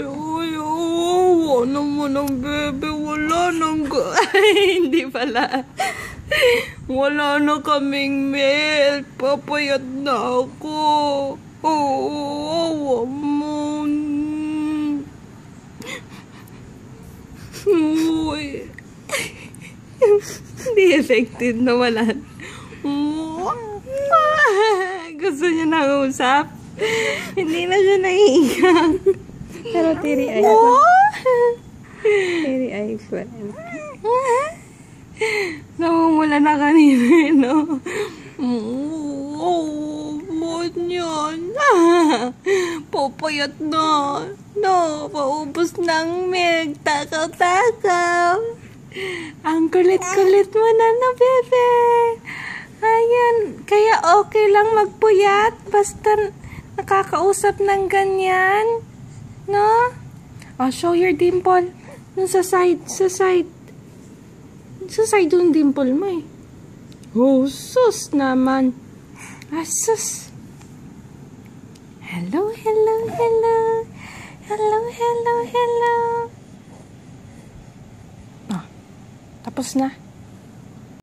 Uy, awa naman ang bebe. Wala nang Ay, hindi pala. Wala na kaming milk. Papayat na ako. Awa mo. Uy. Hindi effective na wala. Gusto niya nang usap. Hindi na siya naiiyak. Pero tiri-eye pa. Tiri-eye pa. Namumula na kanina, no? Ba't yan? Papayat na. No, paubos ng milk. Takaw-takaw. Ang kulit-kulit mo na, no, bebe. Ayan. Kaya okay lang magpuyat. Basta nakakausap ng ganyan. No? Oh, show your dimple. Sa side. Sa side yung dimple mo eh. Oh, sus naman. Sus. Hello. Oh, tapos na.